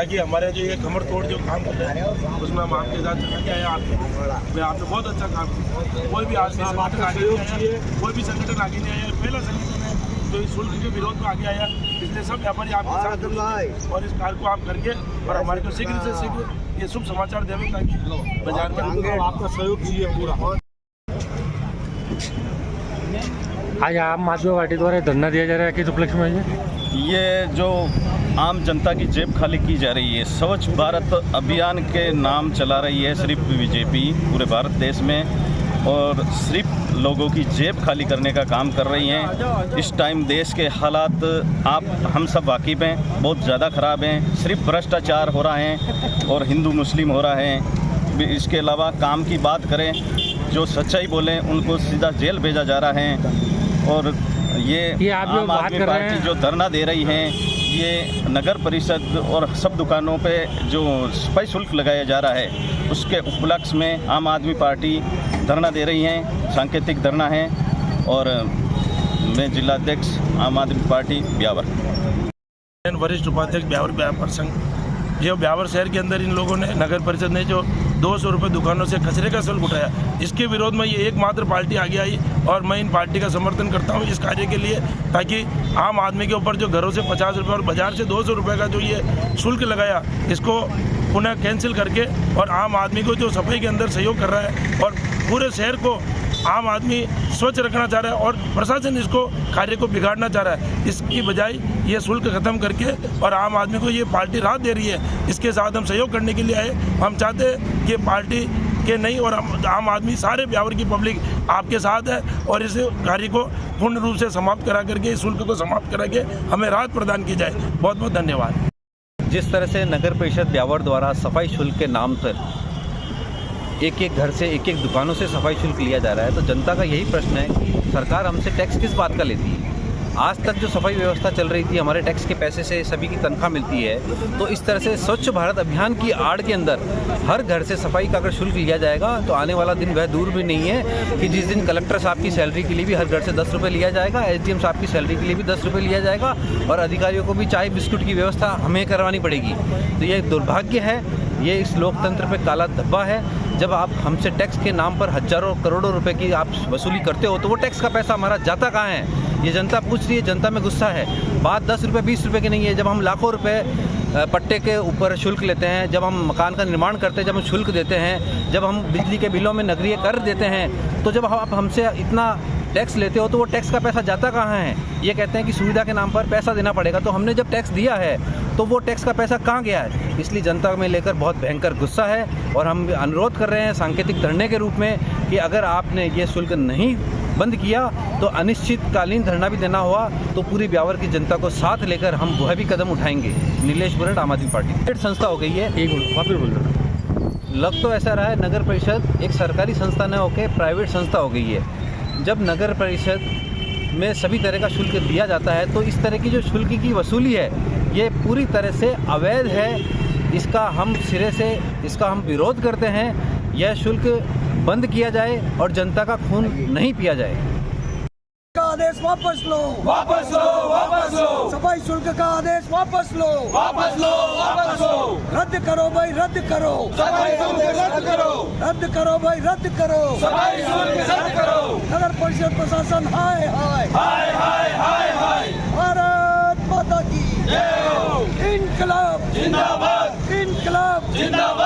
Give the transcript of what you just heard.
ताकि हमारे जो ये कमर तोड़ जो काम कर रहे हैं उसमें हम आपके साथ चला के आए। आपने बहुत अच्छा काम किया। कोई भी आदमी संगठन आगे नहीं आया, कोई भी संगठन आगे नहीं आया। पहला संगठन है जो इस शुल्क के विरोध में आगे आया, इसलिए सब व्यापारी आपके साथ जुड़ेंगे और इस कार्य को आप करके और हमारे को शीघ्र से शीघ्र ये शुभ समाचार देवे ताकि बाजार में आपका सहयोग चाहिए पूरा। आज आम आदमी पार्टी द्वारा धरना दिया जा रहा है, किस उपलक्ष्य में ये जो आम जनता की जेब खाली की जा रही है, स्वच्छ भारत अभियान के नाम चला रही है सिर्फ बीजेपी पूरे भारत देश में, और सिर्फ लोगों की जेब खाली करने का काम कर रही हैं। इस टाइम देश के हालात आप हम सब वाकिफ़ हैं, बहुत ज़्यादा ख़राब हैं। सिर्फ भ्रष्टाचार हो रहा है और हिंदू मुस्लिम हो रहा है। इसके अलावा काम की बात करें, जो सच्चाई बोलें उनको सीधा जेल भेजा जा रहा है। और ये आम आदमी पार्टी जो धरना दे रही है, ये नगर परिषद और सब दुकानों पे जो सफाई शुल्क लगाया जा रहा है उसके उपलक्ष्य में आम आदमी पार्टी धरना दे रही है। सांकेतिक धरना है और मैं जिलाध्यक्ष आम आदमी पार्टी ब्यावर, वरिष्ठ उपाध्यक्ष ब्यावर व्यापार संघ। जो ब्यावर शहर के अंदर इन लोगों ने नगर परिषद ने जो 200 रुपये दुकानों से कचरे का शुल्क उठाया, इसके विरोध में ये एकमात्र पार्टी आगे आई और मैं इन पार्टी का समर्थन करता हूँ इस कार्य के लिए, ताकि आम आदमी के ऊपर जो घरों से 50 रुपये और बाजार से 200 रुपये का जो ये शुल्क लगाया, इसको पुनः कैंसिल करके और आम आदमी को जो सफाई के अंदर सहयोग कर रहा है और पूरे शहर को आम आदमी स्वच्छ रखना चाह रहा है और प्रशासन इसको कार्य को बिगाड़ना चाह रहा है, इसकी बजाय ये शुल्क खत्म करके और आम आदमी को ये पार्टी राहत दे रही है। इसके साथ हम सहयोग करने के लिए आए। हम चाहते हैं कि पार्टी के नहीं और आम आदमी सारे ब्यावर की पब्लिक आपके साथ है और इस कार्य को पूर्ण रूप से समाप्त करा करके इस शुल्क को समाप्त करा के हमें राहत प्रदान की जाए। बहुत बहुत धन्यवाद। जिस तरह से नगर परिषद ब्यावर द्वारा सफाई शुल्क के नाम पर एक एक घर से एक एक दुकानों से सफाई शुल्क लिया जा रहा है, तो जनता का यही प्रश्न है कि सरकार हमसे टैक्स किस बात का लेती है। आज तक जो सफाई व्यवस्था चल रही थी, हमारे टैक्स के पैसे से सभी की तनख्वाह मिलती है, तो इस तरह से स्वच्छ भारत अभियान की आड़ के अंदर हर घर से सफाई का अगर शुल्क लिया जाएगा तो आने वाला दिन वह दूर भी नहीं है कि जिस दिन कलेक्टर साहब की सैलरी के लिए भी हर घर से 10 रुपये लिया जाएगा, एसडीएम साहब की सैलरी के लिए भी 10 रुपये लिया जाएगा और अधिकारियों को भी चाय बिस्कुट की व्यवस्था हमें करवानी पड़ेगी। तो ये दुर्भाग्य है, ये इस लोकतंत्र पे काला धब्बा है। जब आप हमसे टैक्स के नाम पर हजारों करोड़ों रुपए की आप वसूली करते हो तो वो टैक्स का पैसा हमारा जाता कहाँ है, ये जनता पूछ रही है। जनता में गुस्सा है। बात 10 रुपये 20 रुपये की नहीं है। जब हम लाखों रुपए पट्टे के ऊपर शुल्क लेते हैं, जब हम मकान का निर्माण करते हैं, जब हम शुल्क देते हैं, जब हम बिजली के बिलों में नगरीय कर देते हैं, तो जब आप हमसे इतना टैक्स लेते हो तो वो टैक्स का पैसा जाता कहाँ है। ये कहते हैं कि सुविधा के नाम पर पैसा देना पड़ेगा, तो हमने जब टैक्स दिया है तो वो टैक्स का पैसा कहाँ गया है। इसलिए जनता में लेकर बहुत भयंकर गुस्सा है और हम अनुरोध कर रहे हैं सांकेतिक धरने के रूप में कि अगर आपने ये शुल्क नहीं बंद किया तो अनिश्चितकालीन धरना भी देना हुआ तो पूरी ब्यावर की जनता को साथ लेकर हम वह भी कदम उठाएंगे। नीलेश बुरट, आम आदमी पार्टी। प्राइवेट संस्था हो गई है, एक मिनट वापस बोल रहा। लग तो ऐसा रहा है नगर परिषद एक सरकारी संस्था न होकर प्राइवेट संस्था हो गई है। जब नगर परिषद में सभी तरह का शुल्क दिया जाता है तो इस तरह की जो शुल्क की वसूली है ये पूरी तरह से अवैध है। इसका हम सिरे से इसका हम विरोध करते हैं। यह शुल्क बंद किया जाए और जनता का खून नहीं पिया जाए। का आदेश वापस लो, वापस लो, वापस लो। सफाई शुल्क का आदेश वापस लो, वापस लो, वापस लो। रद्द करो भाई, रद्द करो। सफाई शुल्क रद्द करो, रद्द करो भाई, रद्द करो। सफाई शुल्क रद्द करो। नगर परिषद प्रशासन हाय हाय हाय हाय हाय हाय। भारत माता की जय हो। इनकलाब जिंदाबाद, इनकलाब जिंदाबाद।